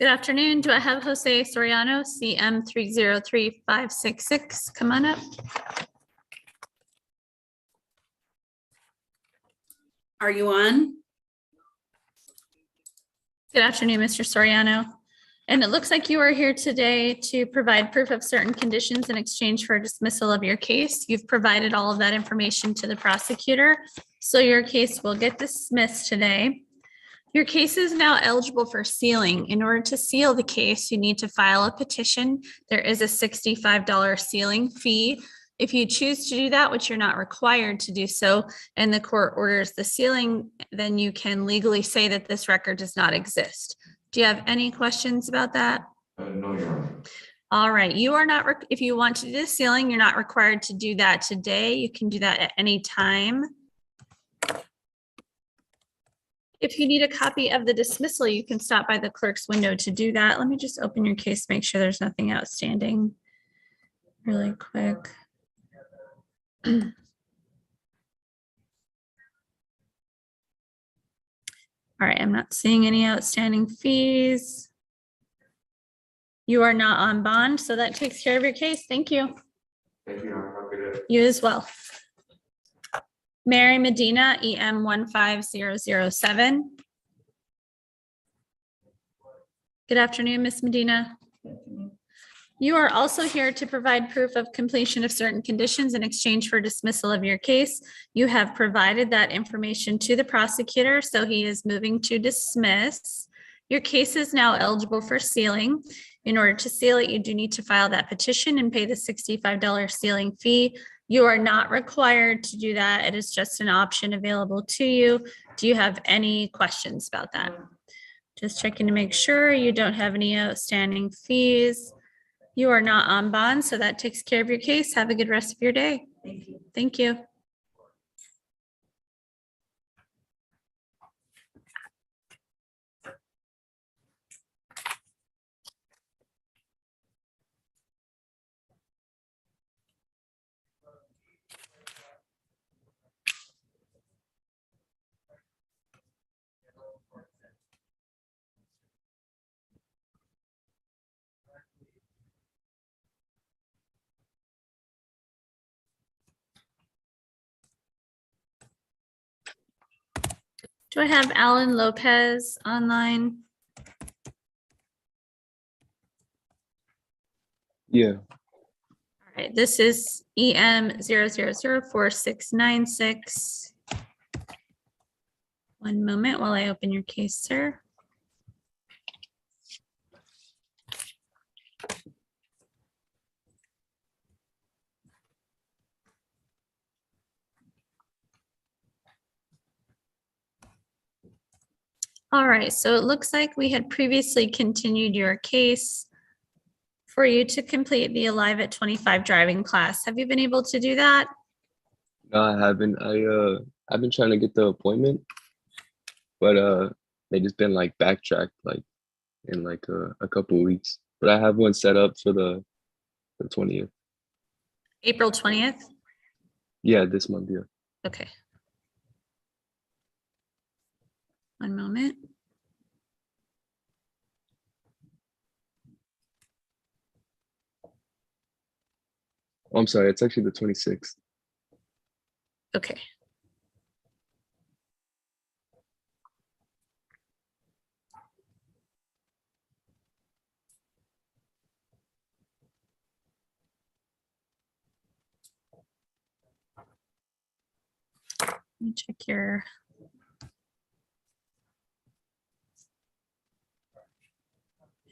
Good afternoon. Do I have Jose Soriano, CM 303566? Come on up. Are you on? Good afternoon, Mr. Soriano. And it looks like you are here today to provide proof of certain conditions in exchange for dismissal of your case. You've provided all of that information to the prosecutor, so your case will get dismissed today. Your case is now eligible for sealing. In order to seal the case, you need to file a petition. There is a $65 sealing fee. If you choose to do that, which you're not required to do so, and the court orders the sealing, then you can legally say that this record does not exist. Do you have any questions about that? No, Your Honor. All right. You are not, if you want to do the sealing, you're not required to do that today. You can do that at any time. If you need a copy of the dismissal, you can stop by the clerk's window to do that. Let me just open your case, make sure there's nothing outstanding really quick. All right, I'm not seeing any outstanding fees. You are not on bond, so that takes care of your case. Thank you. Thank you, Your Honor. Have a good day. You as well. Mary Medina, EM 15007. Good afternoon, Ms. Medina. You are also here to provide proof of completion of certain conditions in exchange for dismissal of your case. You have provided that information to the prosecutor, so he is moving to dismiss. Your case is now eligible for sealing. In order to seal it, you do need to file that petition and pay the $65 sealing fee. You are not required to do that. It is just an option available to you. Do you have any questions about that? Just checking to make sure you don't have any outstanding fees. You are not on bond, so that takes care of your case. Have a good rest of your day. Thank you. Thank you. Do I have Alan Lopez online? Yeah. All right, this is EM 0004696. One moment while I open your case, sir. All right, so it looks like we had previously continued your case for you to complete the Alive at 25 driving class. Have you been able to do that? No, I haven't. I've been trying to get the appointment, but they just been like backtracked like in like a couple of weeks. But I have one set up for the 20th. April 20th? Yeah, this month, yeah. Okay. One moment. Oh, I'm sorry, it's actually the 26th. Okay. Let me check your.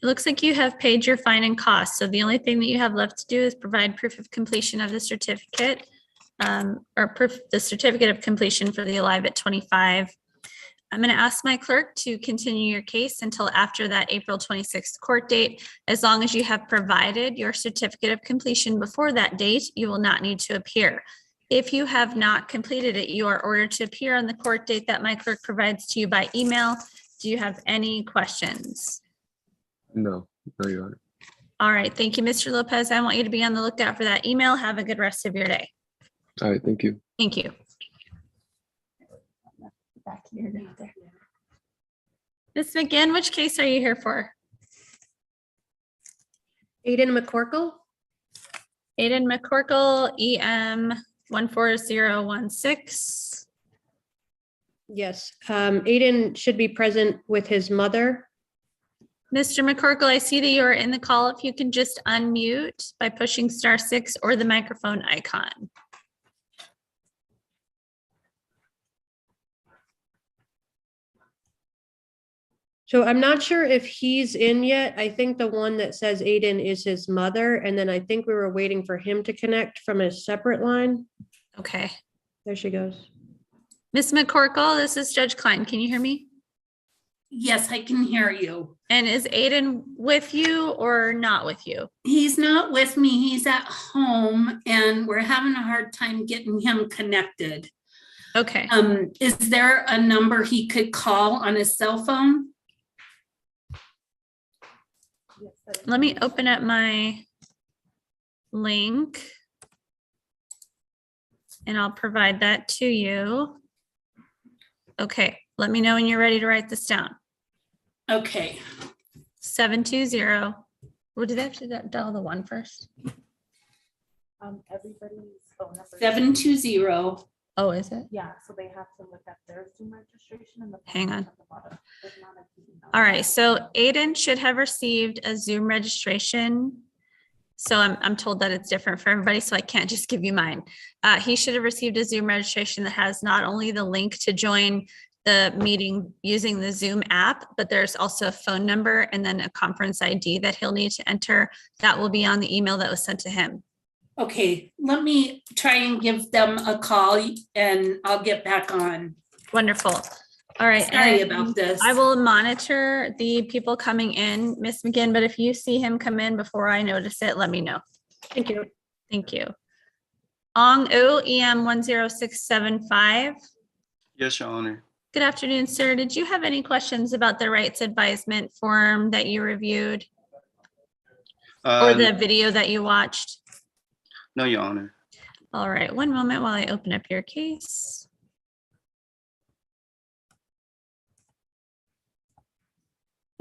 It looks like you have paid your fine and costs. So the only thing that you have left to do is provide proof of completion of the certificate or the certificate of completion for the Alive at 25. I'm going to ask my clerk to continue your case until after that April 26th court date. As long as you have provided your certificate of completion before that date, you will not need to appear. If you have not completed it, you are ordered to appear on the court date that my clerk provides to you by email. Do you have any questions? No, Your Honor. All right. Thank you, Mr. Lopez. I want you to be on the lookout for that email. Have a good rest of your day. All right, thank you. Thank you. Ms. McGinn, which case are you here for? Aiden McCorkle? Aiden McCorkle, EM 14016. Yes. Aiden should be present with his mother. Mr. McCorkle, I see that you are in the call. If you can just unmute by pushing *6 or the microphone icon. So I'm not sure if he's in yet. I think the one that says Aiden is his mother, and then I think we were waiting for him to connect from a separate line. Okay. There she goes. Ms. McCorkle, this is Judge Klein. Can you hear me? Yes, I can hear you. And is Aiden with you or not with you? He's not with me. He's at home and we're having a hard time getting him connected. Okay. Is there a number he could call on his cell phone? Let me open up my link and I'll provide that to you. Okay, let me know when you're ready to write this down. Okay, 720. Well, do they have to dial the 1 first? Everybody's phone number. 720. Oh, is it? Yeah, so they have to look at their Zoom registration and the. phone Hang number on. at the bottom. There's not a key number. All right, so Aiden should have received a Zoom registration. So I'm told that it's different for everybody, so I can't just give you mine. He should have received a Zoom registration that has not only the link to join the meeting using the Zoom app, but there's also a phone number and then a conference ID that he'll need to enter. That will be on the email that was sent to him. Okay, let me try and give them a call and I'll get back on. Wonderful. All right. Sorry and about this. I will monitor the people coming in, Ms. McGinn, but if you see him come in before I notice it, let me know. Thank you. Thank you. Ong U, EM 10675. Yes, Your Honor. Good afternoon, sir. Did you have any questions about the rights advisement form that you reviewed or the video that you watched? No, Your Honor. All right, one moment while I open up your case.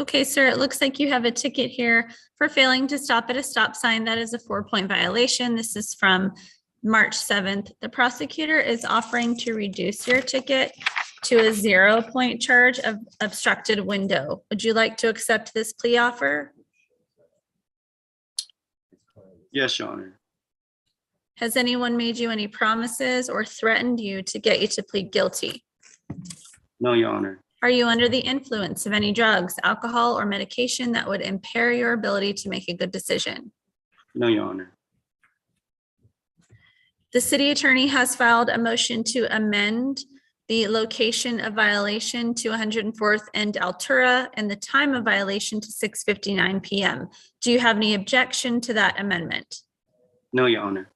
Okay, sir, it looks like you have a ticket here for failing to stop at a stop sign. That is a 4-point violation. This is from March 7th. The prosecutor is offering to reduce your ticket to a 0-point charge of obstructed window. Would you like to accept this plea offer? Yes, Your Honor. Has anyone made you any promises or threatened you to get you to plead guilty? No, Your Honor. Are you under the influence of any drugs, alcohol, or medication that would impair your ability to make a good decision? No, Your Honor. The city attorney has filed a motion to amend the location of violation to 104th and Altura and the time of violation to 6:59 PM. Do you have any objection to that amendment? No, Your Honor.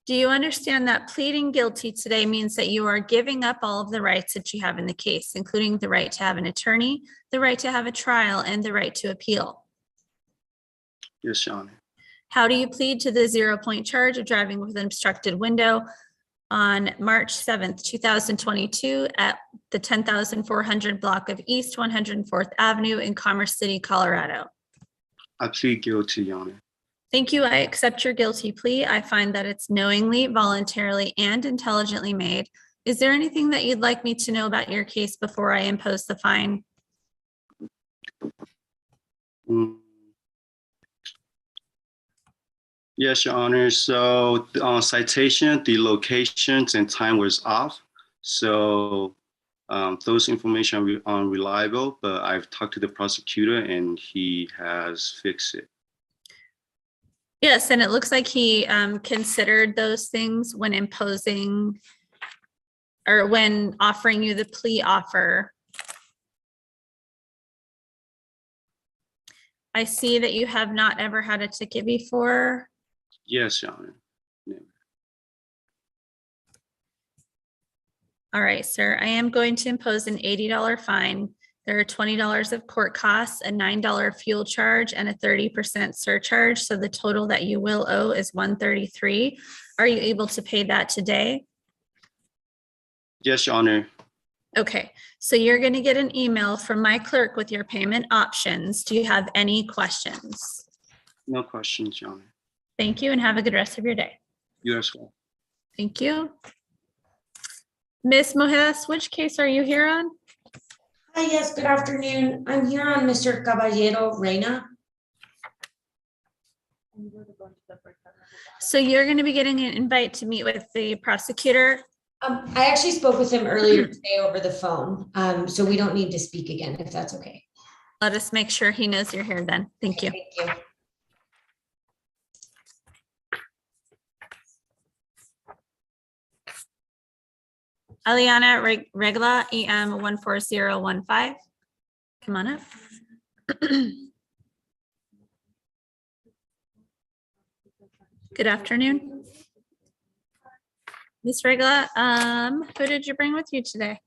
Do you understand that pleading guilty today means that you are giving up all of the rights that you have in the case, including the right to have an attorney, the right to have a trial, and the right to appeal? Yes, Your Honor. How do you plead to the 0-point charge of driving with an obstructed window on March 7th, 2022 at the 10,400 block of East 104th Avenue in Commerce City, Colorado? I plead guilty, Your Honor. Thank you. I accept your guilty plea. I find that it's knowingly, voluntarily, and intelligently made. Is there anything that you'd like me to know about your case before I impose the fine? Yes, Your Honor. So on citation, the locations and time was off. So those information are unreliable, but I've talked to the prosecutor and he has fixed it. Yes, and it looks like he considered those things when imposing or when offering you the plea offer. I see that you have not ever had a ticket before. Yes, Your Honor. All right, sir, I am going to impose an $80 fine. There are $20 of court costs, a $9 fuel charge, and a 30% surcharge. So the total that you will owe is $133. Are you able to pay that today? Yes, Your Honor. Okay, so you're going to get an email from my clerk with your payment options. Do you have any questions? No questions, Your Honor. Thank you and have a good rest of your day. You as well. Thank you. Ms. Mojedas, which case are you here on? Hi, yes, good afternoon. I'm here on Mr. Caballero Reina. So you're going to be getting an invite to meet with the prosecutor. I actually spoke with him earlier today over the phone, so we don't need to speak again, if that's okay. Let us make sure he knows you're here then. Thank you. Thank you. Aliana Regla, EM 14015. Come on up. Good afternoon. Ms. Regla, who did you bring with you today?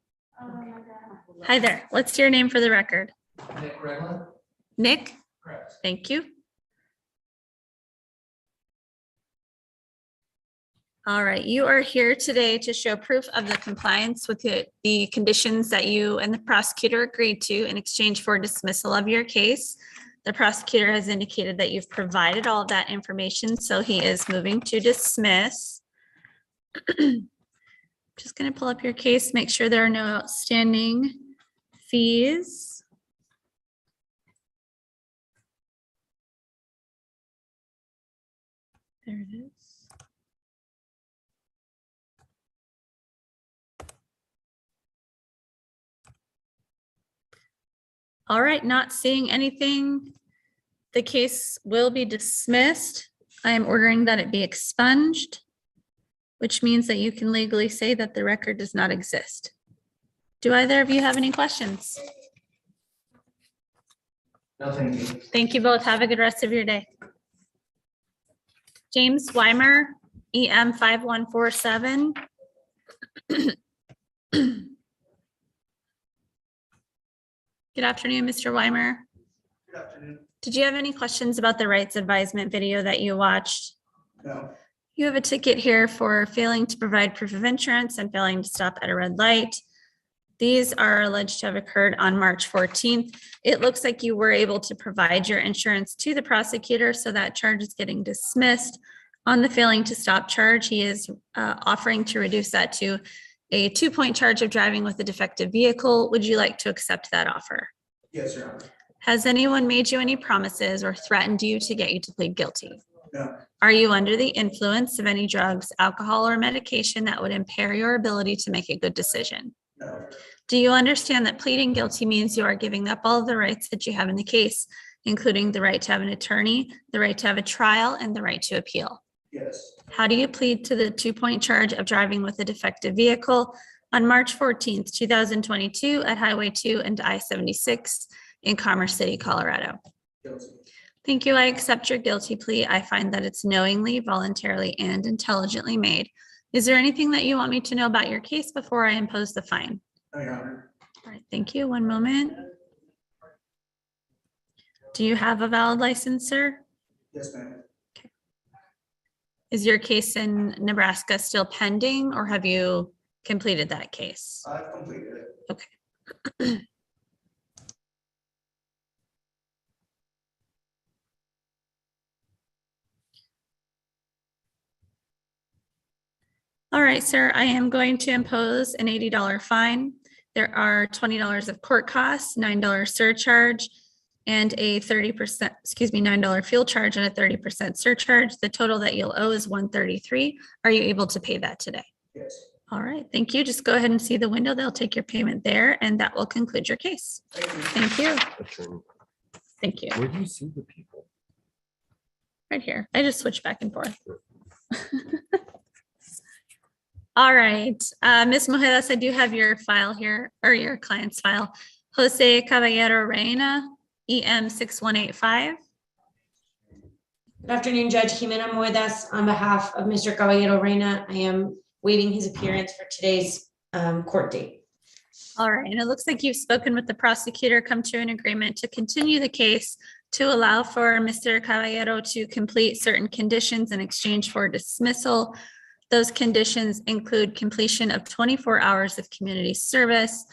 Hi there. What's your name for the record? Nick Regla? Nick? Correct. Thank you. All right, you are here today to show proof of the compliance with the conditions that you and the prosecutor agreed to in exchange for dismissal of your case. The prosecutor has indicated that you've provided all of that information, so he is moving to dismiss. Just going to pull up your case, make sure there are no outstanding fees. There it is. All right, not seeing anything. The case will be dismissed. I am ordering that it be expunged, which means that you can legally say that the record does not exist. Do either of you have any questions? No, thank you. Thank you both. Have a good rest of your day. James Weimer, EM 5147. Good afternoon, Mr. Weimer. Good afternoon. Did you have any questions about the rights advisement video that you watched? No. You have a ticket here for failing to provide proof of insurance and failing to stop at a red light. These are alleged to have occurred on March 14th. It looks like you were able to provide your insurance to the prosecutor, so that charge is getting dismissed. On the failing to stop charge, he is offering to reduce that to a 2-point charge of driving with a defective vehicle. Would you like to accept that offer? Yes, Your Honor. Has anyone made you any promises or threatened you to get you to plead guilty? No. Are you under the influence of any drugs, alcohol, or medication that would impair your ability to make a good decision? No. Do you understand that pleading guilty means you are giving up all of the rights that you have in the case, including the right to have an attorney, the right to have a trial, and the right to appeal? Yes. How do you plead to the 2-point charge of driving with a defective vehicle on March 14th, 2022 at Highway 2 and I-76 in Commerce City, Colorado? Guilty. Thank you. I accept your guilty plea. I find that it's knowingly, voluntarily, and intelligently made. Is there anything that you want me to know about your case before I impose the fine? No, Your Honor. All right, thank you. One moment. Do you have a valid license, sir? Yes, ma'am. Is your case in Nebraska still pending, or have you completed that case? I've completed it. Okay. All right, sir, I am going to impose an $80 fine. There are $20 of court costs, $9 surcharge, and a 30%, $9 fuel charge and a 30% surcharge. The total that you'll owe is $133. Are you able to pay that today? Yes. All right, thank you. Just go ahead and see the window. They'll take your payment there, and that will conclude your case. Thank you. Thank you. Thank you. Where do you see the people? Right here. I just switch back and forth. All right, Ms. Mojedas, I do have your file here, or your client's file. Jose Caballero Reina, EM 6185. Good afternoon, Judge Jimena Moedas. On behalf of Mr. Caballero Reina, I am waiving his appearance for today's court date. All right, and it looks like you've spoken with the prosecutor, come to an agreement to continue the case to allow for Mr. Caballero to complete certain conditions in exchange for dismissal. Those conditions include completion of 24 hours of community service,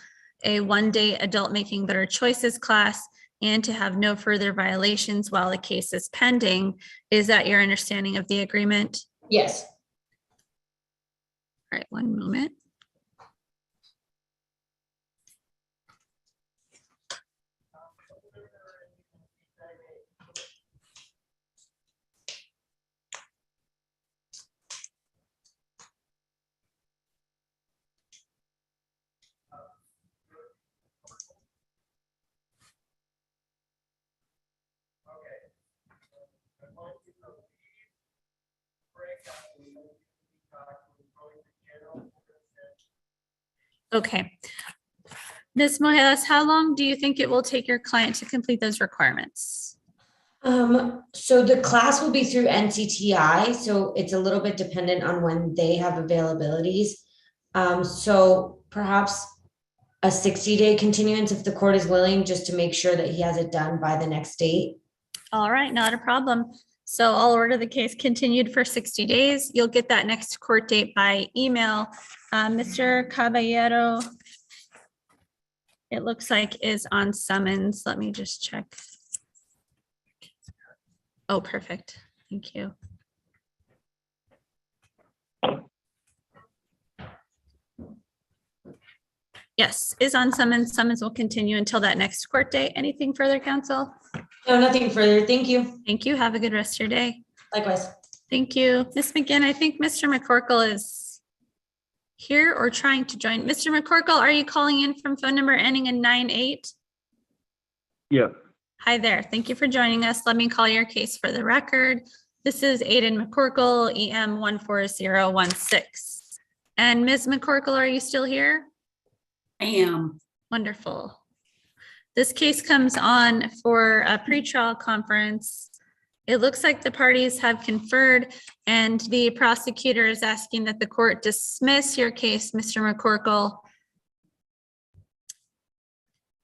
a 1-day adult making better choices class, and to have no further violations while the case is pending. Is that your understanding of the agreement? Yes. All right, one moment. Okay. Ms. Mojedas, how long do you think it will take your client to complete those requirements? So the class will be through NCTI, so it's a little bit dependent on when they have availabilities. So perhaps a 60-day continuance if the court is willing, just to make sure that he has it done by the next date. All right, not a problem. So I'll order the case continued for 60 days. You'll get that next court date by email. Mr. Caballero, it looks like is on summons. Let me just check. Oh, perfect. Thank you. Yes, is on summons. Summons will continue until that next court date. Anything further, counsel? No, nothing further. Thank you. Thank you. Have a good rest of your day. Likewise. Thank you. Ms. McGinn, I think Mr. McCorkle is here or trying to join. Mr. McCorkle, are you calling in from phone number ending in 98? Yeah. Hi there. Thank you for joining us. Let me call your case for the record. This is Aiden McCorkle, EM 14016. And Ms. McCorkle, are you still here? I am. Wonderful. This case comes on for a pretrial conference. It looks like the parties have conferred and the prosecutor is asking that the court dismiss your case, Mr. McCorkle.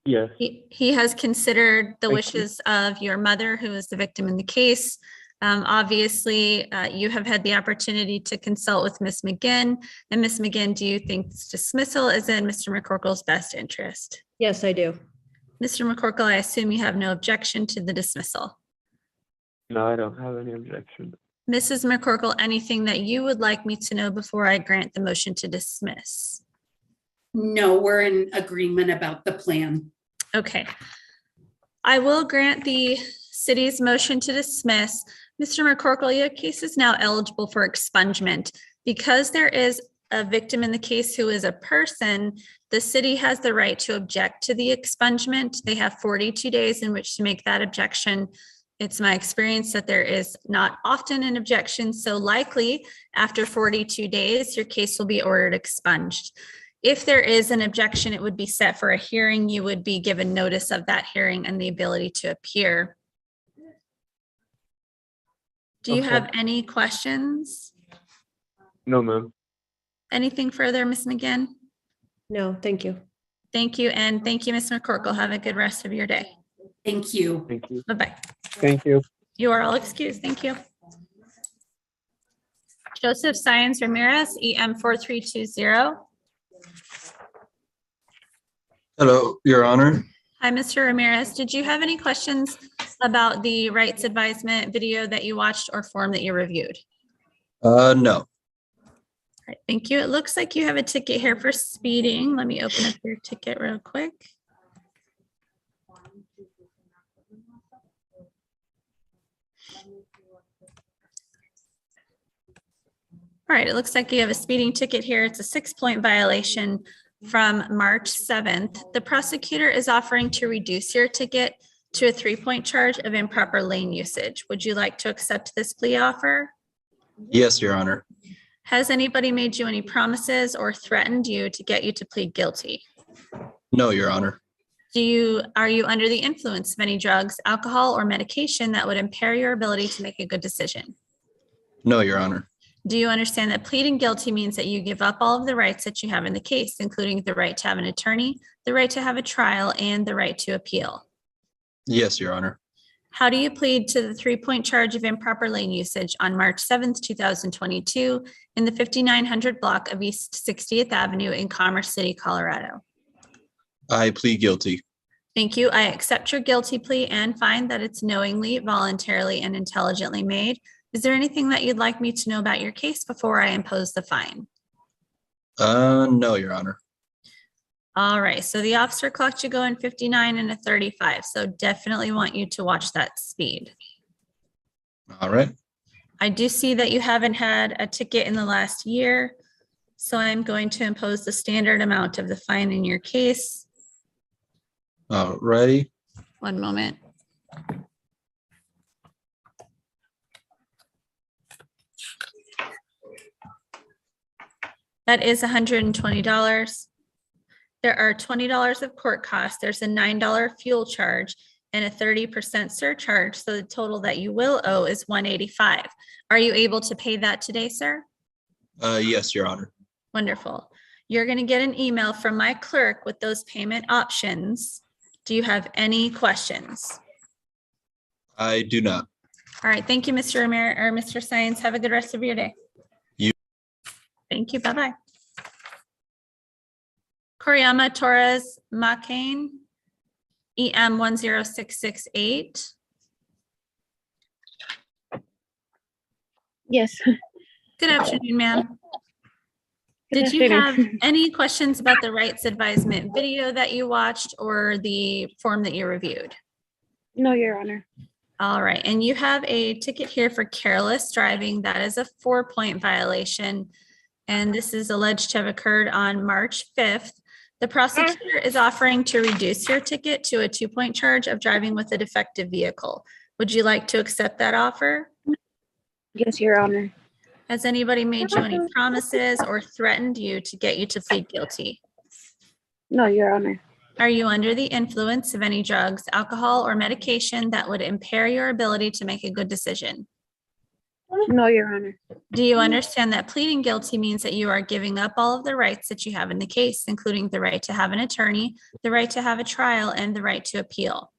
Yes. He has considered the wishes of your mother, who is the victim in the case. Obviously, you have had the opportunity to consult with Ms. McGinn. And Ms. McGinn, do you think this dismissal is in Mr. McCorkle's best interest? Yes, I do. Mr. McCorkle, I assume you have no objection to the dismissal. No, I don't have any objection. Mrs. McCorkle, anything that you would like me to know before I grant the motion to dismiss? No, we're in agreement about the plan. Okay. I will grant the city's motion to dismiss. Mr. McCorkle, your case is now eligible for expungement. Because there is a victim in the case who is a person, the city has the right to object to the expungement. They have 42 days in which to make that objection. It's my experience that there is not often an objection, so likely after 42 days, your case will be ordered expunged. If there is an objection, it would be set for a hearing. You would be given notice of that hearing and the ability to appear. Do you have any questions? No, ma'am. Anything further, Ms. McGinn? No, thank you. Thank you, and thank you, Ms. McCorkle. Have a good rest of your day. Thank you. Thank you. Bye-bye. Thank you. You are all excused. Thank you. Joseph Science Ramirez, EM 4320. Hello, Your Honor. Hi, Mr. Ramirez. Did you have any questions about the rights advisement video that you watched or form that you reviewed? No. All right, thank you. It looks like you have a ticket here for speeding. Let me open up your ticket real quick. All right, it looks like you have a speeding ticket here. It's a 6-point violation from March 7th. The prosecutor is offering to reduce your ticket to a 3-point charge of improper lane usage. Would you like to accept this plea offer? Yes, Your Honor. Has anybody made you any promises or threatened you to get you to plead guilty? No, Your Honor. Are you under the influence of any drugs, alcohol, or medication that would impair your ability to make a good decision? No, Your Honor. Do you understand that pleading guilty means that you give up all of the rights that you have in the case, including the right to have an attorney, the right to have a trial, and the right to appeal? Yes, Your Honor. How do you plead to the 3-point charge of improper lane usage on March 7th, 2022 in the 5900 block of East 60th Avenue in Commerce City, Colorado? I plead guilty. Thank you. I accept your guilty plea and find that it's knowingly, voluntarily, and intelligently made. Is there anything that you'd like me to know about your case before I impose the fine? No, Your Honor. All right, so the officer clocked you going 59 and a 35, so definitely want you to watch that speed. All right. I do see that you haven't had a ticket in the last year, so I'm going to impose the standard amount of the fine in your case. All righty. One moment. That is $120. There are $20 of court costs. There's a $9 fuel charge and a 30% surcharge. So the total that you will owe is $185. Are you able to pay that today, sir? Yes, Your Honor. Wonderful. You're going to get an email from my clerk with those payment options. Do you have any questions? I do not. All right. Thank you, Mr. Ramirez or Mr. Science. Have a good rest of your day. You- Thank you. Bye-bye. Koriyama Torres Makane, EM 10668. Yes. Good afternoon, ma'am. Good Did you have afternoon. any questions about the rights advisement video that you watched or the form that you reviewed? No, Your Honor. All right, and you have a ticket here for careless driving. That is a 4-point violation. And this is alleged to have occurred on March 5th. The prosecutor is offering to reduce your ticket to a 2-point charge of driving with a defective vehicle. Would you like to accept that offer? Yes, Your Honor. Has anybody made you any promises or threatened you to get you to plead guilty? No, Your Honor. Are you under the influence of any drugs, alcohol, or medication that would impair your ability to make a good decision? No, Your Honor. Do you understand that pleading guilty means that you are giving up all of the rights that you have in the case, including the right to have an attorney, the right to have a trial, and the right to appeal?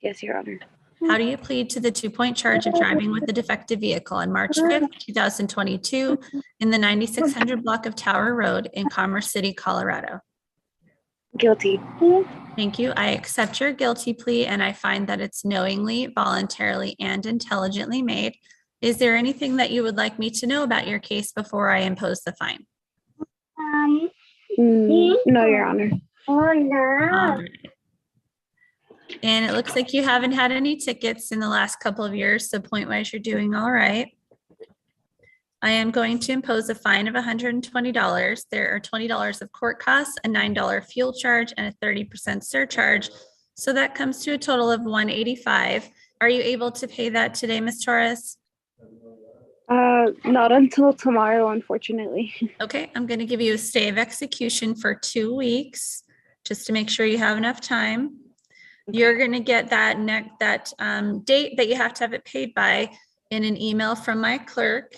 Yes, Your Honor. How do you plead to the 2-point charge of driving with a defective vehicle on March 5th, 2022 in the 9600 block of Tower Road in Commerce City, Colorado? Guilty. Thank you. I accept your guilty plea and I find that it's knowingly, voluntarily, and intelligently made. Is there anything that you would like me to know about your case before I impose the fine? No, Your Honor. All right. And it looks like you haven't had any tickets in the last couple of years, so point-wise, you're doing all right. I am going to impose a fine of $120. There are $20 of court costs, a $9 fuel charge, and a 30% surcharge. So that comes to a total of $185. Are you able to pay that today, Ms. Torres? Not until tomorrow, unfortunately. Okay, I'm going to give you a stay of execution for 2 weeks, just to make sure you have enough time. You're going to get that date that you have to have it paid by in an email from my clerk.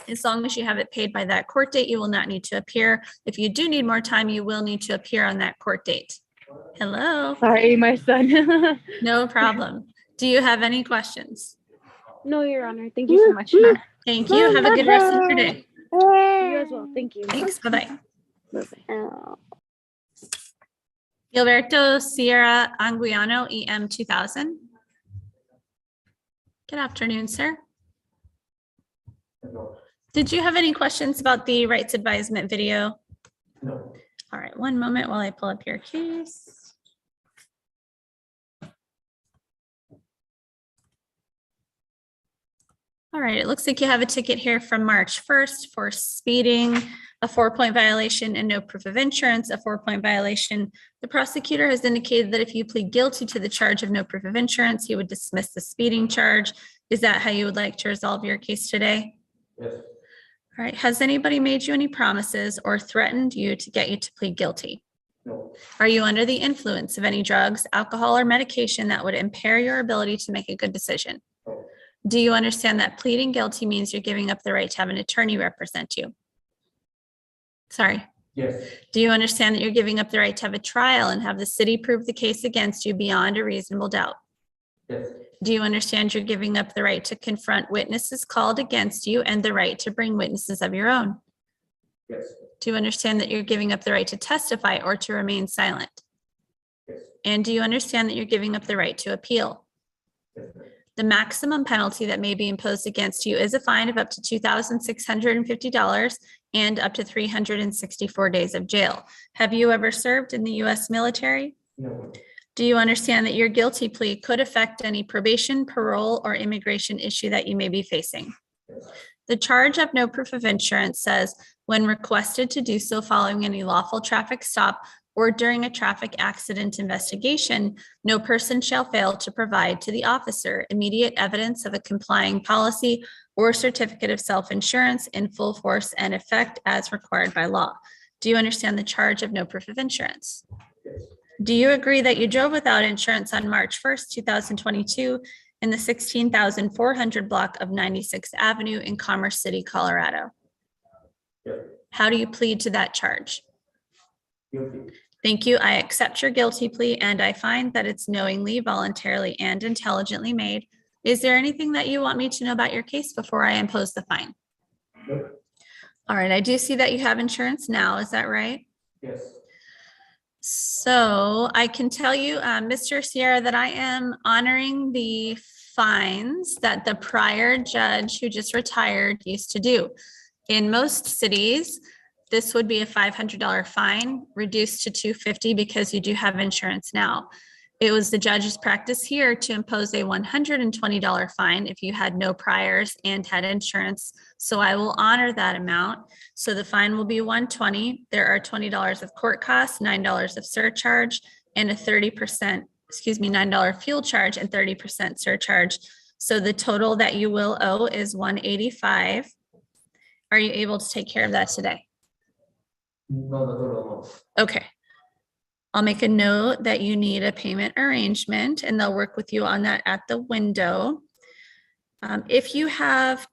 As long as you have it paid by that court date, you will not need to appear. If you do need more time, you will need to appear on that court date. Hello? Sorry, my son. No problem. Do you have any questions? No, Your Honor. Thank you so much. Thank you. Have a good rest of your day. You as well. Thank you. Thanks. Bye-bye. Bye-bye. Gilberto Sierra Anguiano, EM 2000. Good afternoon, sir. Did you have any questions about the rights advisement video? No. All right, one moment while I pull up your case. All right, it looks like you have a ticket here from March 1st for speeding, a 4-point violation and no proof of insurance, a 4-point violation. The prosecutor has indicated that if you plead guilty to the charge of no proof of insurance, he would dismiss the speeding charge. Is that how you would like to resolve your case today? Yes. All right, has anybody made you any promises or threatened you to get you to plead guilty? No. Are you under the influence of any drugs, alcohol, or medication that would impair your ability to make a good decision? No. Do you understand that pleading guilty means you're giving up the right to have an attorney represent you? Sorry. Yes. Do you understand that you're giving up the right to have a trial and have the city prove the case against you beyond a reasonable doubt? Yes. Do you understand you're giving up the right to confront witnesses called against you and the right to bring witnesses of your own? Yes. Do you understand that you're giving up the right to testify or to remain silent? And do you understand that you're giving up the right to appeal? Yes, ma'am. The maximum penalty that may be imposed against you is a fine of up to $2,650 and up to 364 days of jail. Have you ever served in the U.S. military? No, ma'am. Do you understand that your guilty plea could affect any probation, parole, or immigration issue that you may be facing? Yes. The charge of no proof of insurance says, when requested to do so following any lawful traffic stop or during a traffic accident investigation, no person shall fail to provide to the officer immediate evidence of a complying policy or certificate of self-insurance in full force and effect as required by law. Do you understand the charge of no proof of insurance? Yes. Do you agree that you drove without insurance on March 1st, 2022 in the 16,400 block of 96th Avenue in Commerce City, Colorado? Yes. How do you plead to that charge? Guilty. Thank you. I accept your guilty plea and I find that it's knowingly, voluntarily, and intelligently made. Is there anything that you want me to know about your case before I impose the fine? Nope. All right, I do see that you have insurance now. Is that right? Yes. So I can tell you, Mr. Sierra, that I am honoring the fines that the prior judge who just retired used to do. In most cities, this would be a $500 fine reduced to $250 because you do have insurance now. It was the judge's practice here to impose a $120 fine if you had no priors and had insurance. So I will honor that amount. So the fine will be $120. There are $20 of court costs, $9 of surcharge, and a 30%, $9 fuel charge and 30% surcharge. So the total that you will owe is $185. Are you able to take care of that today? No, the total amount. Okay. I'll make a note that you need a payment arrangement and they'll work with you on that at the window. If you have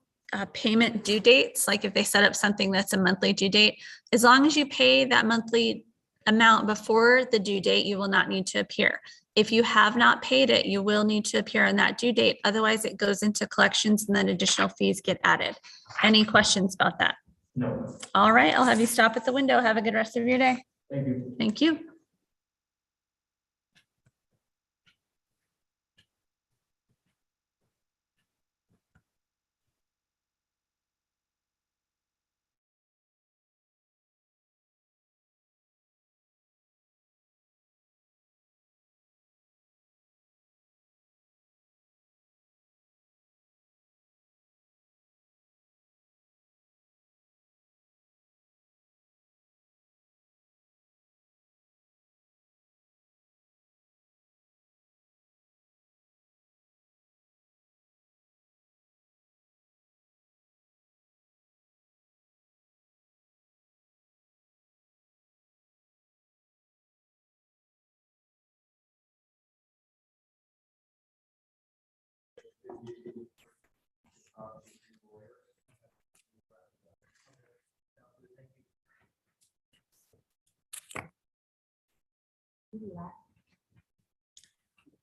payment due dates, like if they set up something that's a monthly due date, as long as you pay that monthly amount before the due date, you will not need to appear. If you have not paid it, you will need to appear on that due date. Otherwise, it goes into collections and then additional fees get added. Any questions about that? No. All right, I'll have you stop at the window. Have a good rest of your day. Thank you. Thank you.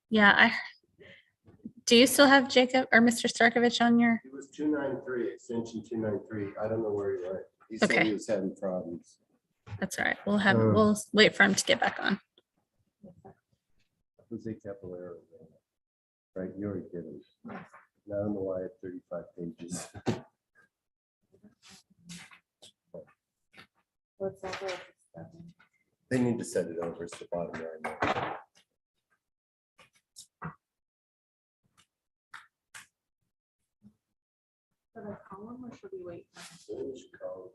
Yeah, do you still have Jacob or Mr. Starkovich on your? It was 293, extension 293. I don't know where he went. He said Okay. he was having problems. That's all right. We'll wait for him to get back on. Jose Capolero. Right, you already did it. Now I don't know why I have 35 pages. What's that? They need to set it over. It's the bottom line. Should I call him or should we wait? We should call it.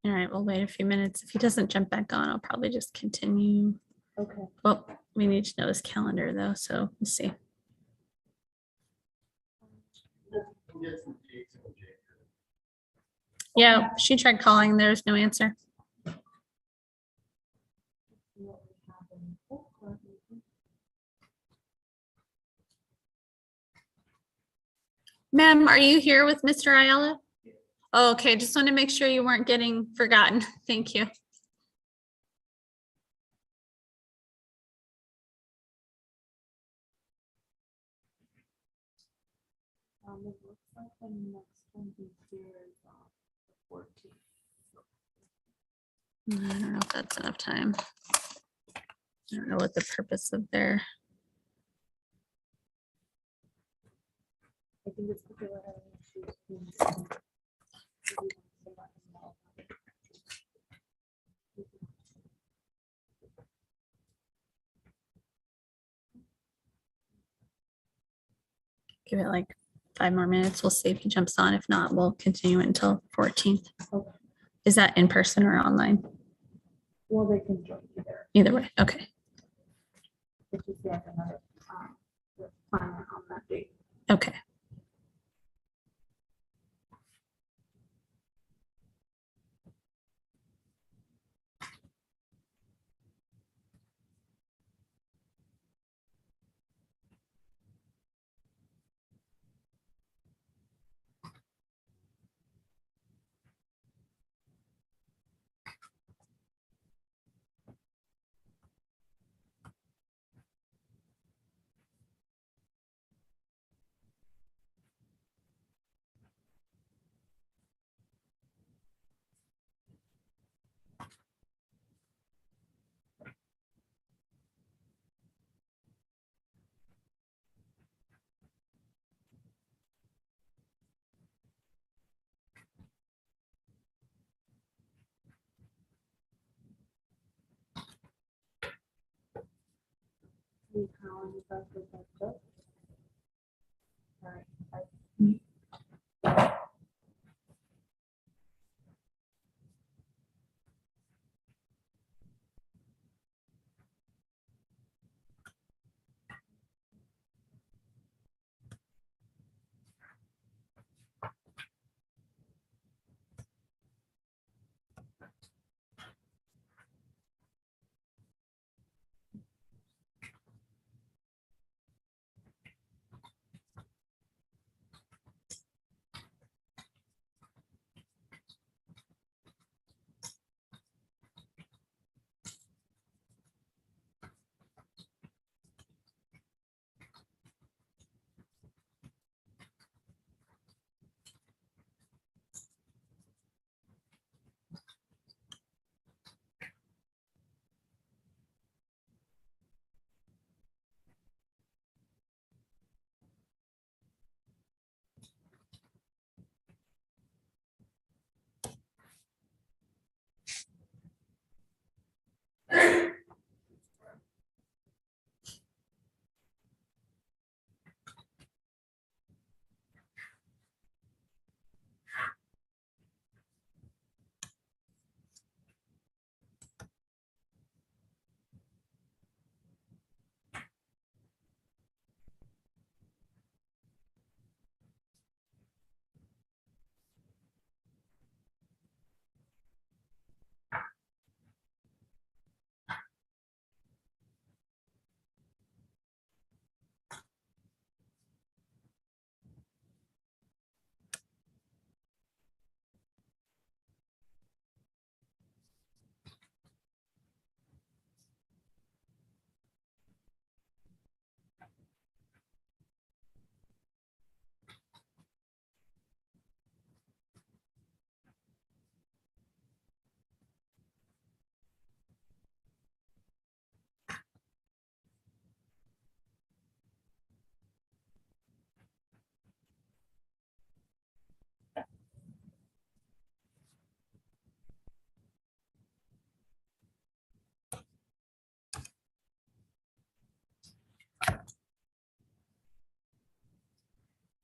All right, we'll wait a few minutes. If he doesn't jump back on, I'll probably just continue. Okay. Well, we need to know his calendar though, so we'll see. Yeah, she tried calling. There's no answer. Ma'am, are you here with Mr. Ayala? Oh, okay, just want to make sure you weren't getting forgotten. Thank you. It looks like the next one he's here is the 14th. I don't know if that's enough time. I don't know what the purpose of their, I think it's because we're having issues. Maybe he wants to let him know. give it like 5 more minutes. We'll see if he jumps on. If not, we'll continue until 14th. Okay. Is that in person or online? Well, they can join either. Either way, okay. It's just they have another requirement on that date. Okay. See how you guys would like to. All right.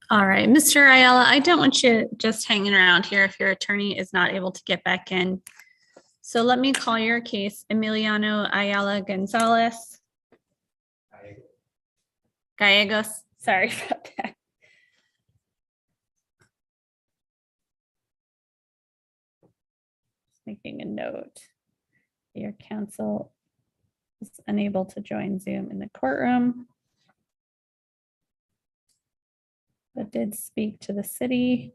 All right, Mr. Ayala, I don't want you just hanging around here if your attorney is not able to get back in. So let me call your case, Emiliano Ayala Gonzalez. Gallegos, sorry about that. Making a note. Your counsel is unable to join Zoom in the courtroom, but did speak to the city.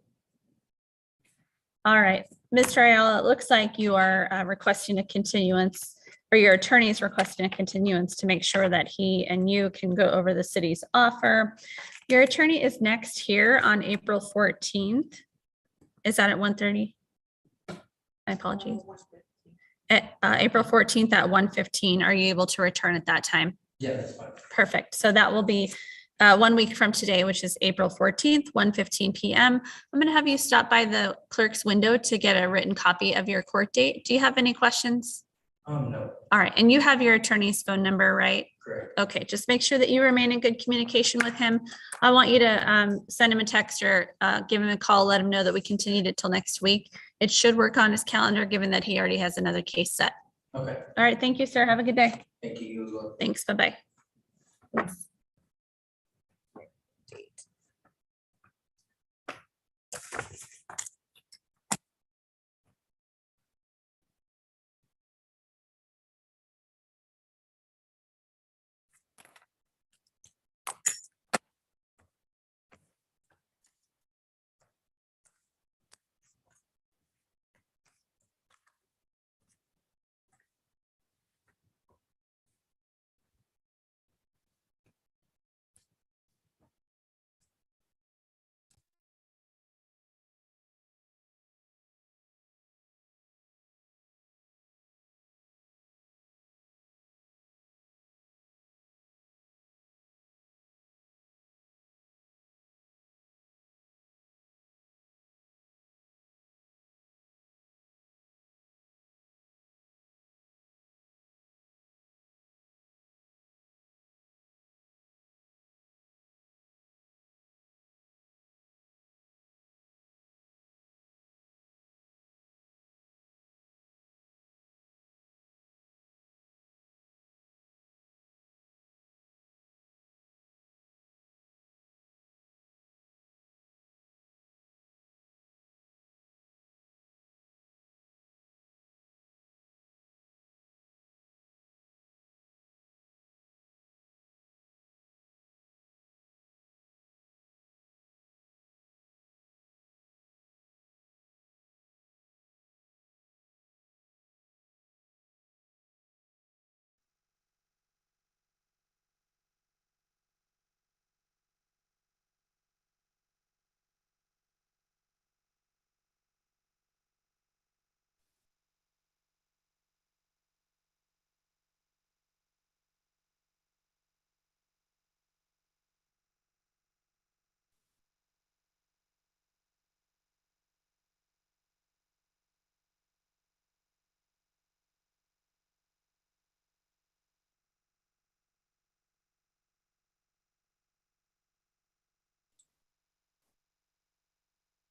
All right, Mr. Ayala, it looks like you are requesting a continuance, or your attorney is requesting a continuance to make sure that he and you can go over the city's offer. Your attorney is next here on April 14th. Is that at 1:30? My apologies. At April 14th at 1:15. Are you able to return at that time? Yeah, that's fine. Perfect. So that will be 1 week from today, which is April 14th, 1:15 PM. I'm going to have you stop by the clerk's window to get a written copy of your court date. Do you have any questions? No, All right. And you have your attorney's phone number, right? correct. Okay, just make sure that you remain in good communication with him. I want you to send him a text or give him a call, let him know that we continued it till next week. It should work on his calendar, given that he already has another case set. Okay, All right, thank you, sir. Have a good day. thank you, you as well. Thanks, bye-bye.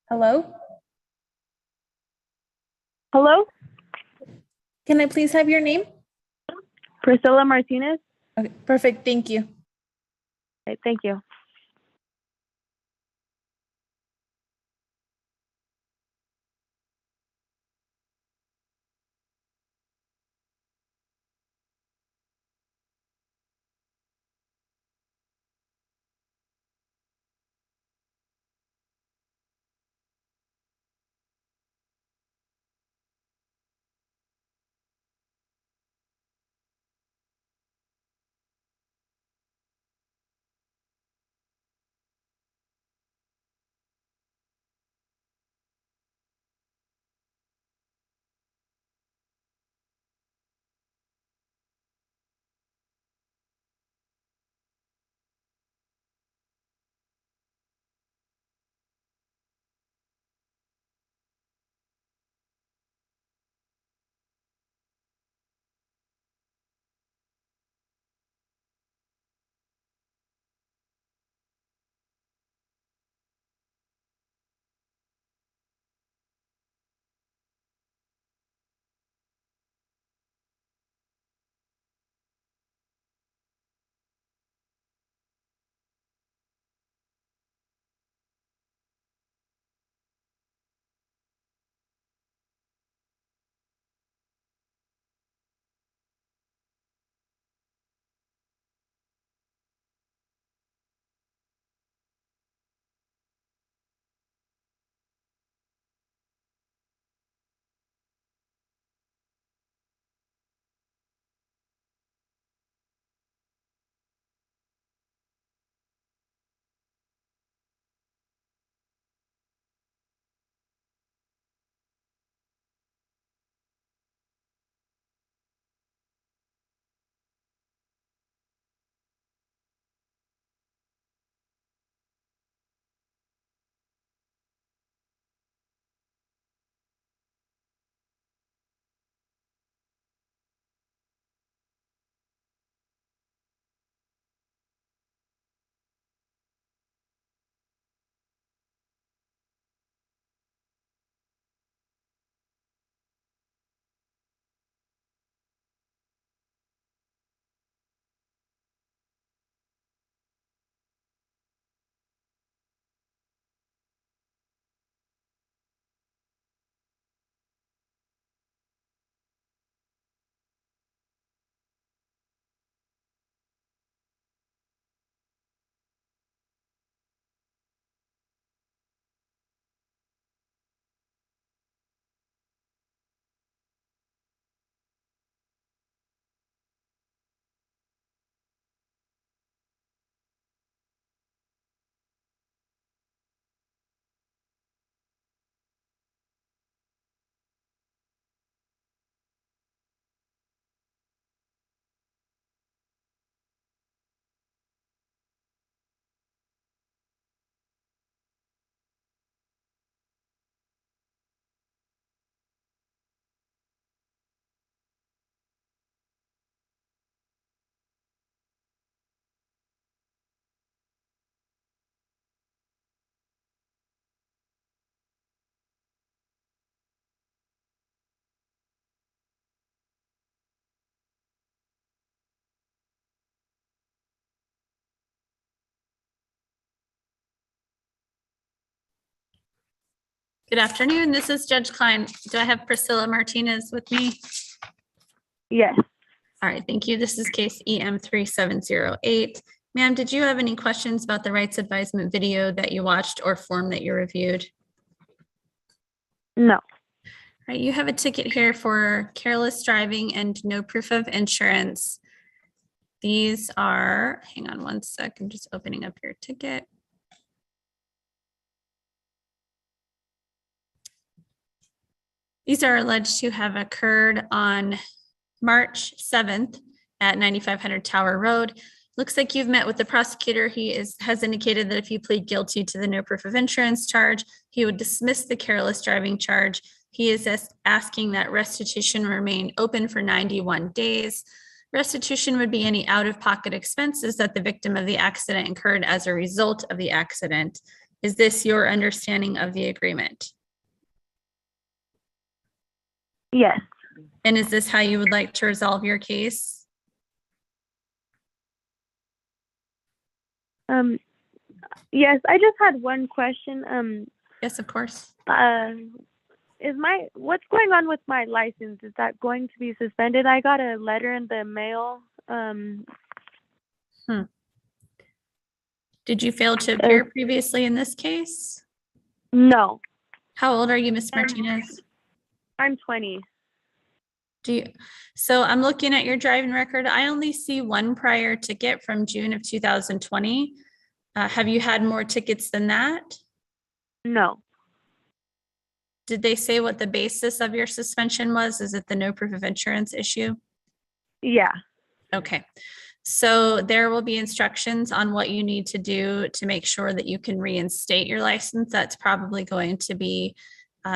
Hello? Hello, Can I please have your name? Priscilla Martinez. Okay, perfect. Thank you. Okay, thank you. Good afternoon. This is Judge Klein. Do I have Priscilla Martinez with me? Yes. All right, thank you. This is case EM-3708. Ma'am, did you have any questions about the rights advisement video that you watched or form that you reviewed? No. All right, you have a ticket here for careless driving and no proof of insurance. These are, hang on one sec, I'm just opening up your ticket. These are alleged to have occurred on March 7th at 9500 Tower Road. Looks like you've met with the prosecutor. He has indicated that if you plead guilty to the no proof of insurance charge, he would dismiss the careless driving charge. He is asking that restitution remain open for 91 days. Restitution would be any out-of-pocket expenses that the victim of the accident incurred as a result of the accident. Is this your understanding of the agreement? Yes. And is this how you would like to resolve your case? Yes, I just had one question. Yes, of course. What's going on with my license? Is that going to be suspended? I got a letter in the mail. Did you fail to appear previously in this case? No. How old are you, Ms. Martinez? I'm 20. So I'm looking at your driving record. I only see one prior ticket from June of 2020. Have you had more tickets than that? No. Did they say what the basis of your suspension was? Is it the no proof of insurance issue? Yeah. Okay. So there will be instructions on what you need to do to make sure that you can reinstate your license. That's probably going to be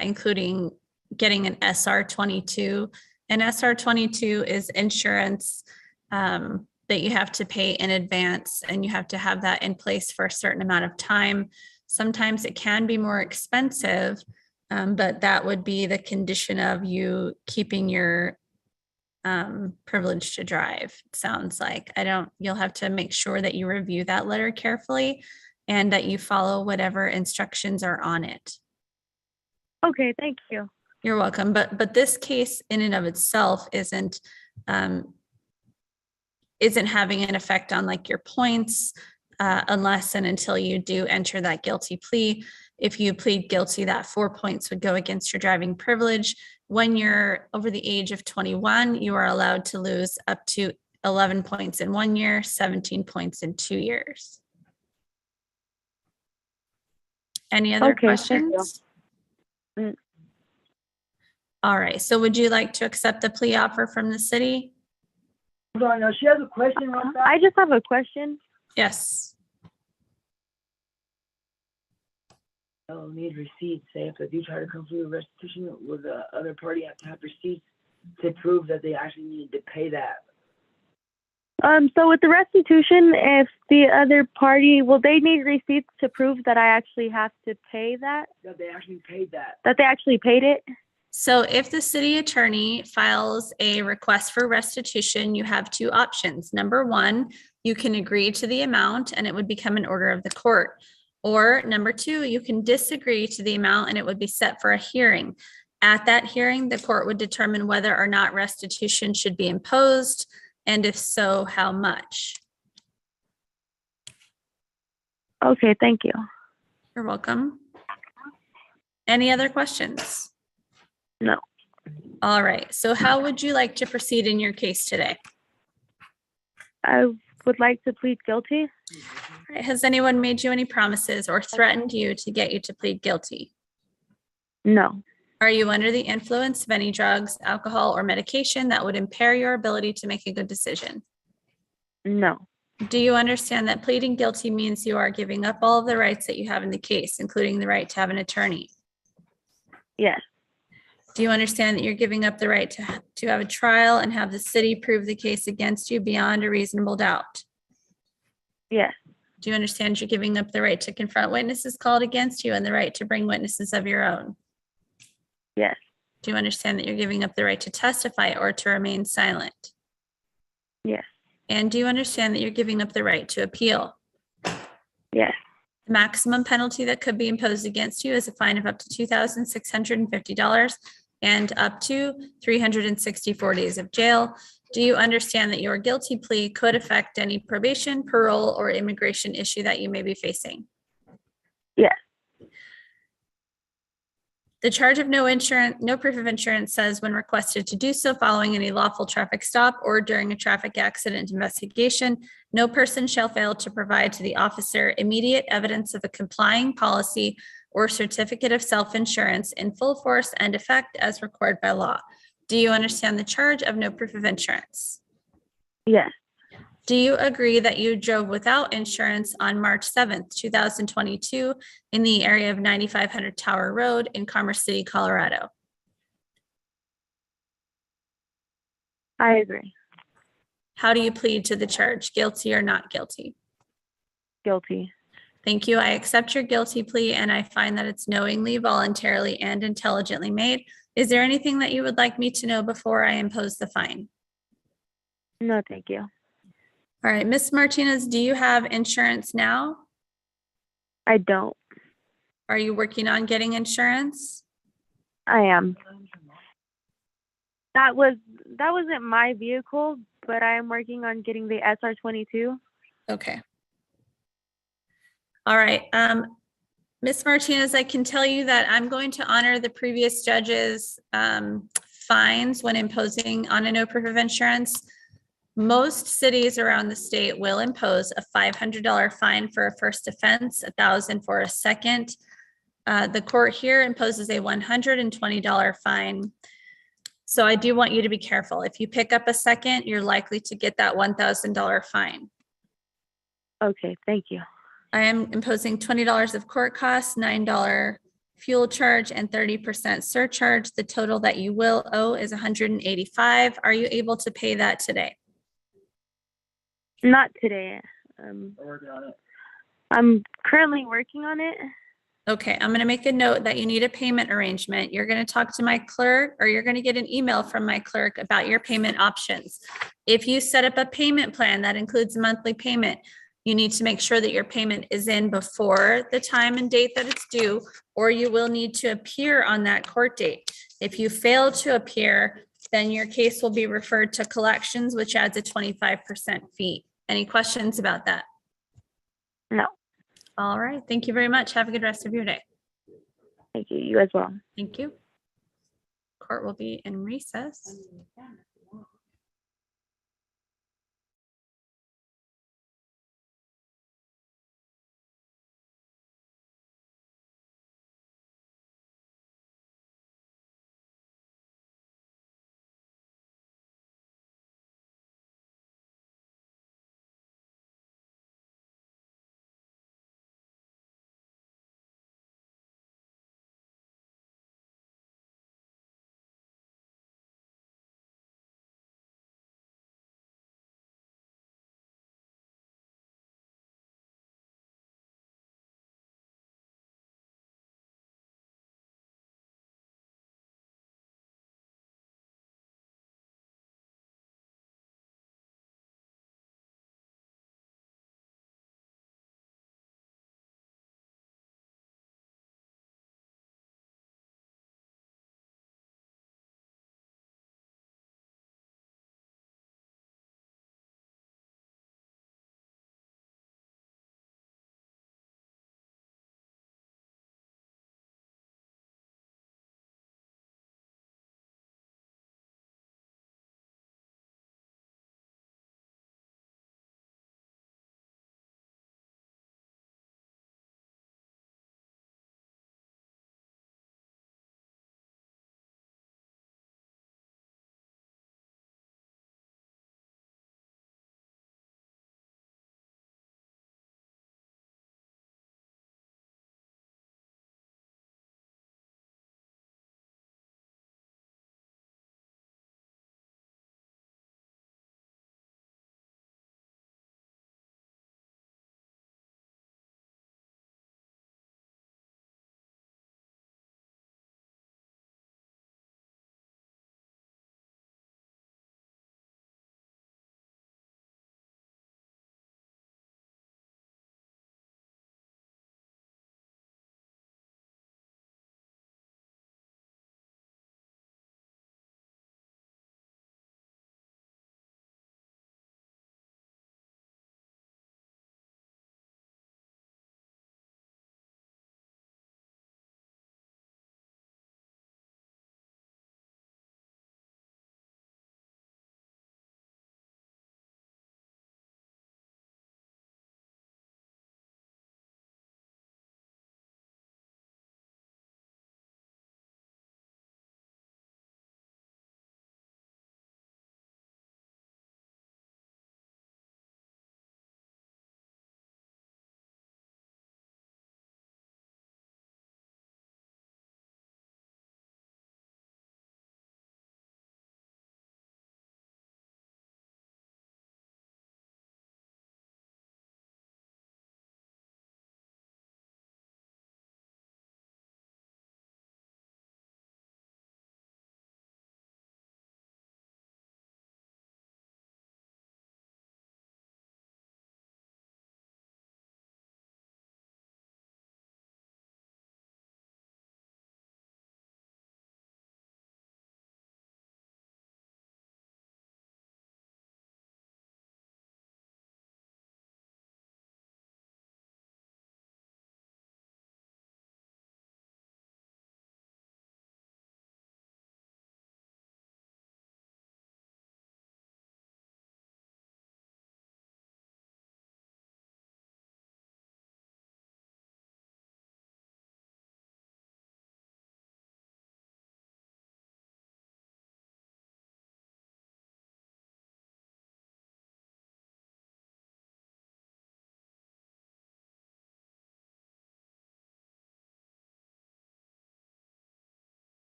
including getting an SR22. An SR22 is insurance that you have to pay in advance, and you have to have that in place for a certain amount of time. Sometimes it can be more expensive, but that would be the condition of you keeping your privilege to drive. It sounds like you'll have to make sure that you review that letter carefully and that you follow whatever instructions are on it. Okay, thank you. You're welcome. But this case in and of itself isn't having an effect on like your points unless and until you do enter that guilty plea. If you plead guilty, that 4 points would go against your driving privilege. When you're over the age of 21, you are allowed to lose up to 11 points in 1 year, 17 points in 2 years. Any other questions? All right, so would you like to accept the plea offer from the city? Hold on, now she has a question real fast. I just have a question. Yes. I'll need receipts. Say if they do try to come through the restitution, will the other party have to have receipts to prove that they actually needed to pay that? So with the restitution, if the other party, will they need receipts to prove that I actually have to pay that? That they actually paid that? That they actually paid it? So if the city attorney files a request for restitution, you have two options. Number one, you can agree to the amount and it would become an order of the court. Or number two, you can disagree to the amount and it would be set for a hearing. At that hearing, the court would determine whether or not restitution should be imposed, and if so, how much. Okay, thank you. You're welcome. Any other questions? No. All right, so how would you like to proceed in your case today? I would like to plead guilty. All right, has anyone made you any promises or threatened you to get you to plead guilty? No. Are you under the influence of any drugs, alcohol, or medication that would impair your ability to make a good decision? No. Do you understand that pleading guilty means you are giving up all of the rights that you have in the case, including the right to have an attorney? Yes. Do you understand that you're giving up the right to have a trial and have the city prove the case against you beyond a reasonable doubt? Yes. Do you understand you're giving up the right to confront witnesses called against you and the right to bring witnesses of your own? Yes. Do you understand that you're giving up the right to testify or to remain silent? Yes. And do you understand that you're giving up the right to appeal? Yes. The maximum penalty that could be imposed against you is a fine of up to $2,650 and up to 364 days of jail. Do you understand that your guilty plea could affect any probation, parole, or immigration issue that you may be facing? Yes. The charge of no proof of insurance says when requested to do so following any lawful traffic stop or during a traffic accident investigation, no person shall fail to provide to the officer immediate evidence of a complying policy or certificate of self-insurance in full force and effect as required by law. Do you understand the charge of no proof of insurance? Yes. Do you agree that you drove without insurance on March 7th, 2022 in the area of 9500 Tower Road in Commerce City, Colorado? I agree. How do you plead to the charge, guilty or not guilty? Guilty. Thank you. I accept your guilty plea and I find that it's knowingly, voluntarily, and intelligently made. Is there anything that you would like me to know before I impose the fine? No, thank you. All right, Ms. Martinez, do you have insurance now? I don't. Are you working on getting insurance? I am. That wasn't my vehicle, but I am working on getting the SR22. Okay. All right. Ms. Martinez, I can tell you that I'm going to honor the previous judge's fines when imposing on a no proof of insurance. Most cities around the state will impose a $500 fine for a first offense, $1,000 for a second. The court here imposes a $120 fine. So I do want you to be careful. If you pick up a second, you're likely to get that $1,000 fine. Okay, thank you. I am imposing $20 of court costs, $9 fuel charge, and 30% surcharge. The total that you will owe is $185. Are you able to pay that today? Not today. I'm currently working on it. Okay, I'm going to make a note that you need a payment arrangement. You're going to talk to my clerk or you're going to get an email from my clerk about your payment options. If you set up a payment plan that includes monthly payment, you need to make sure that your payment is in before the time and date that it's due, or you will need to appear on that court date. If you fail to appear, then your case will be referred to collections, which adds a 25% fee. Any questions about that? No. All right. Thank you very much. Have a good rest of your day. Thank you. You as well. Thank you. Court will be in recess.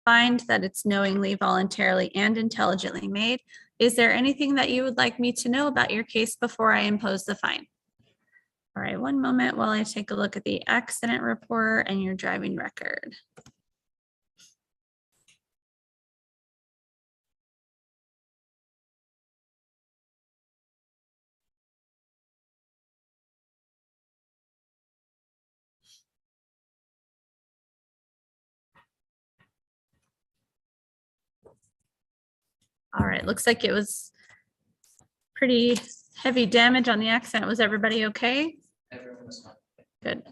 find that it's knowingly, voluntarily, and intelligently made. Is there anything that you would like me to know about your case before I impose the fine? All right, one moment while I take a look at the accident report and your driving record. All right, looks like it was pretty heavy damage on the accident. Was everybody okay? Everyone was fine. Good.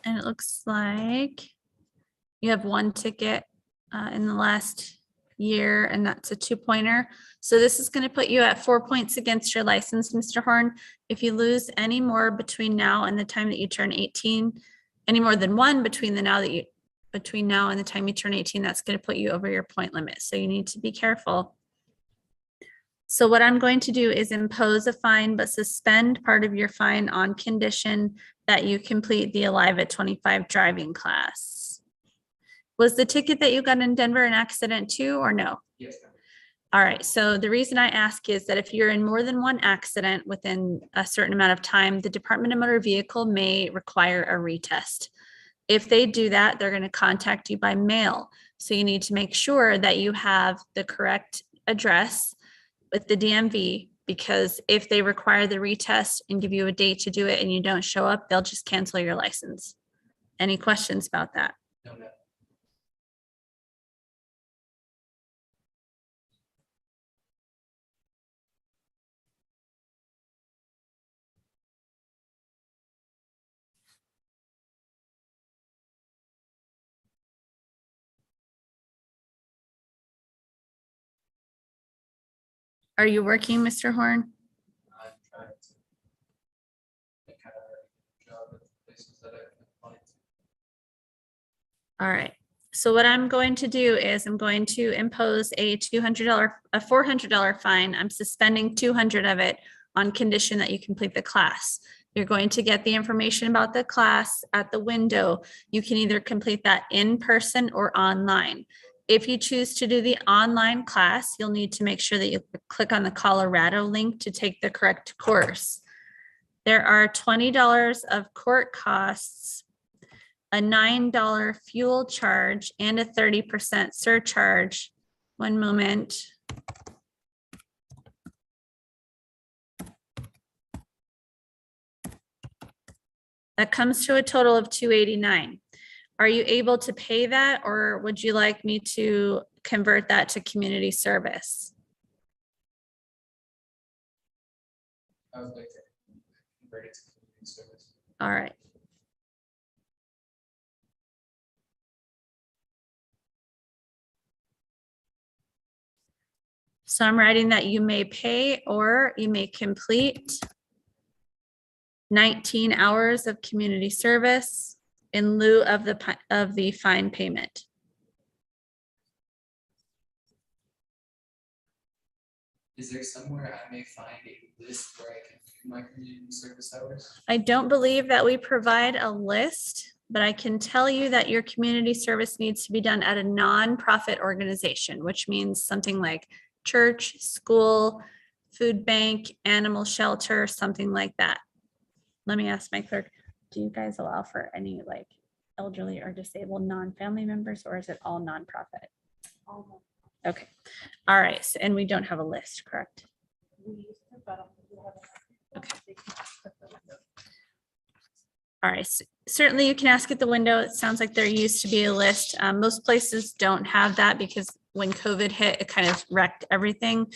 And it looks like you have one ticket in the last year, and that's a 2-pointer. So this is going to put you at 4 points against your license, Mr. Horn. If you lose any more between now and the time that you turn 18, any more than one between now and the time you turn 18, that's going to put you over your point limit. So you need to be careful. So what I'm going to do is impose a fine, but suspend part of your fine on condition that you complete the Alive at 25 driving class. Was the ticket that you got in Denver an accident too, or no? Yes, ma'am. All right, so the reason I ask is that if you're in more than one accident within a certain amount of time, the Department of Motor Vehicle may require a retest. If they do that, they're going to contact you by mail. So you need to make sure that you have the correct address with the DMV, because if they require the retest and give you a date to do it and you don't show up, they'll just cancel your license. Any questions about that? No, ma'am. Are you working, Mr. Horn? I'm trying to make kind of a job at the places that I've applied to. All right. So what I'm going to do is I'm going to impose a $400 fine. I'm suspending 200 of it on condition that you complete the class. You're going to get the information about the class at the window. You can either complete that in person or online. If you choose to do the online class, you'll need to make sure that you click on the Colorado link to take the correct course. There are $20 of court costs, a $9 fuel charge, and a 30% surcharge. One moment. That comes to a total of $289. Are you able to pay that, or would you like me to convert that to community service? I would like to convert it to community service. All right. So I'm writing that you may pay or you may complete 19 hours of community service in lieu of the fine payment. Is there somewhere I may find a list where I can do my community service hours? I don't believe that we provide a list, but I can tell you that your community service needs to be done at a nonprofit organization, which means something like church, school, food bank, animal shelter, something like that. Let me ask my clerk, do you guys allow for any like elderly or disabled non-family members, or is it all nonprofit? Okay, all right, so, and we don't have a list, correct? Okay. All right, certainly you can ask at the window. It sounds like there used to be a list. Most places don't have that because when COVID hit, it kind of wrecked everything.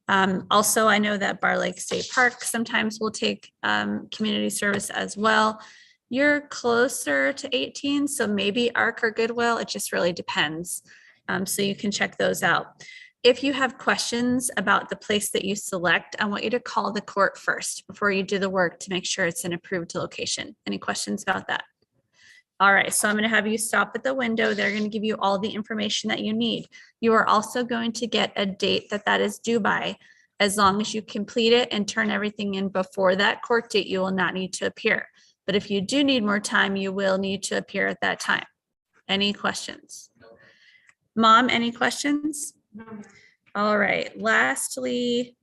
Also, I know that Bar Lake State Park sometimes will take community service as well. You're closer to 18, so maybe ARC or Goodwill. It just really depends. So you can check those out. If you have questions about the place that you select, I want you to call the court first before you do the work to make sure it's an approved location. Any questions about that? All right, so I'm going to have you stop at the window. They're going to give you all the information that you need. You are also going to get a date that is due by. As long as you complete it and turn everything in before that court date, you will not need to appear. But if you do need more time, you will need to appear at that time. Any questions? Mom, any questions? All right, lastly,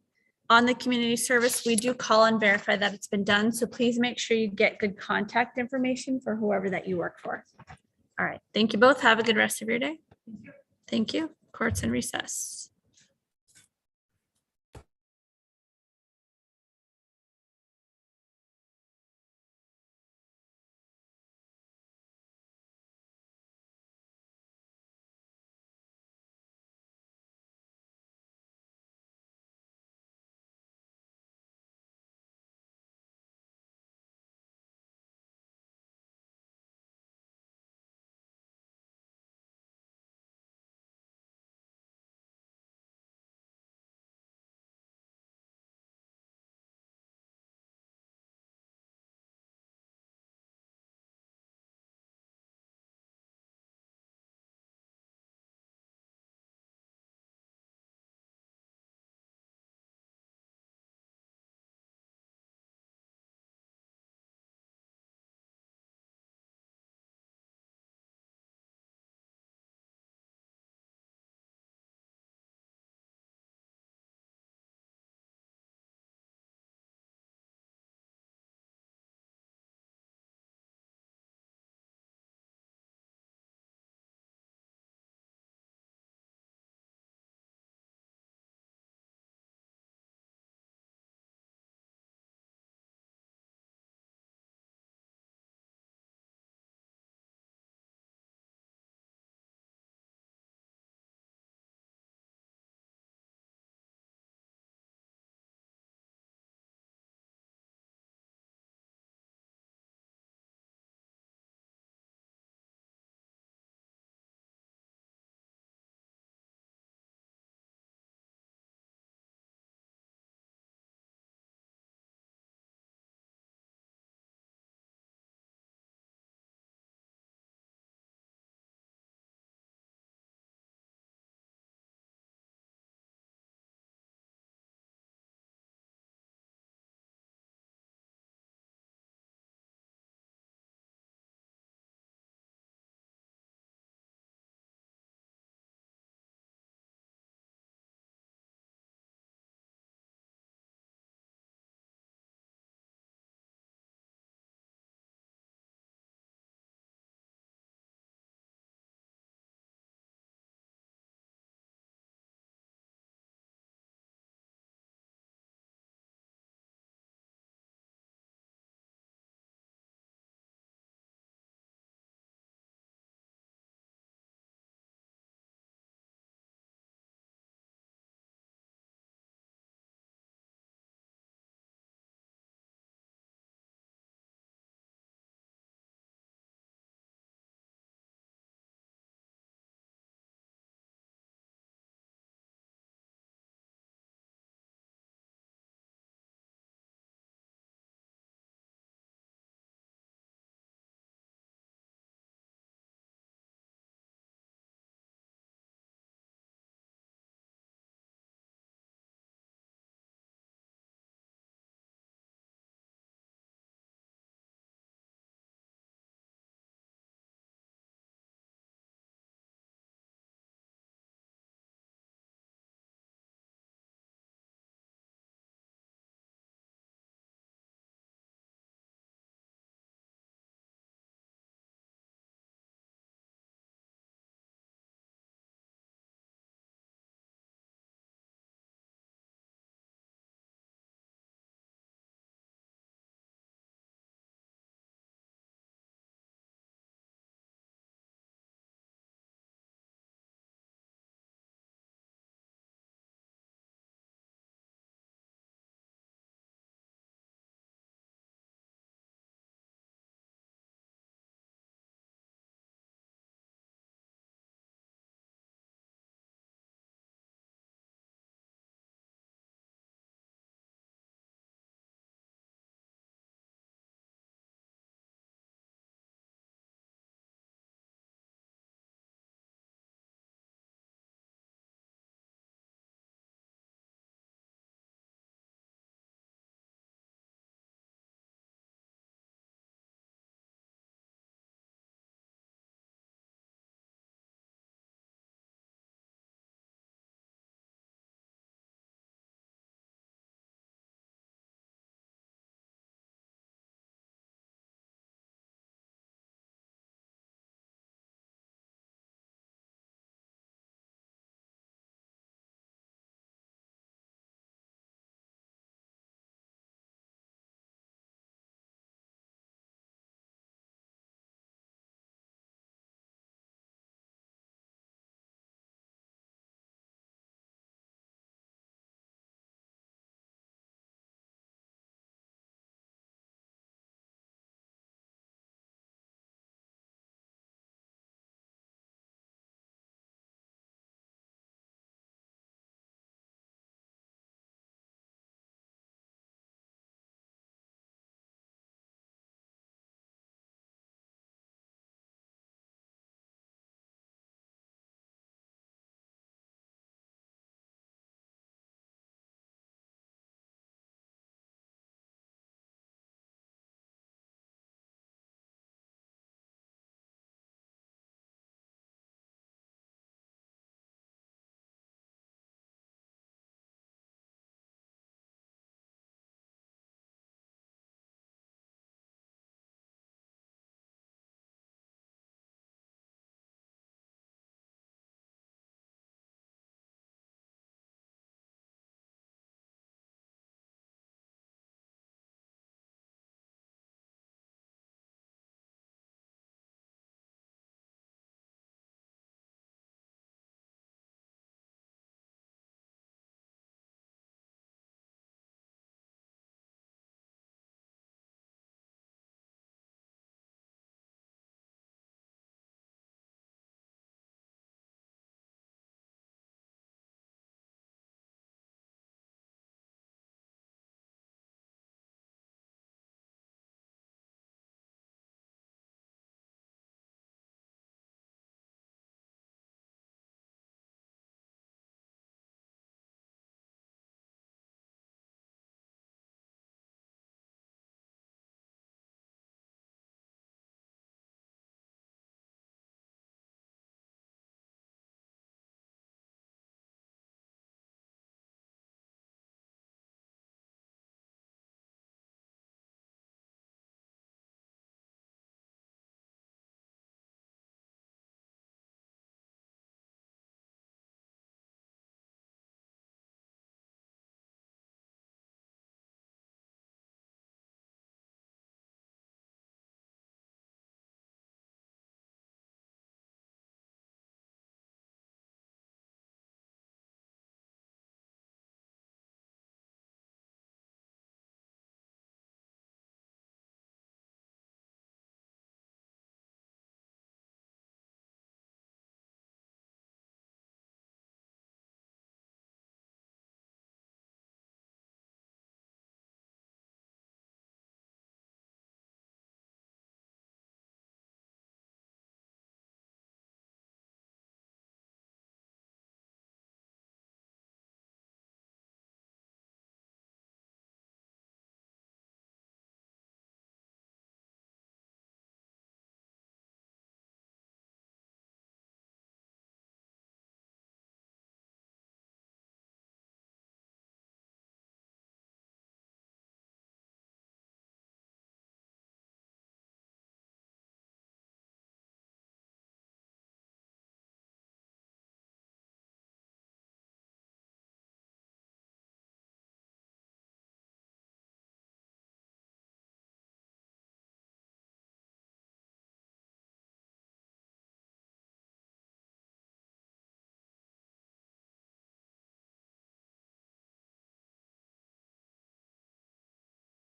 on the community service, we do call and verify that it's been done. So please make sure you get good contact information for whoever that you work for. All right, thank you both. Have a good rest of your day. Thank you. Court's in recess.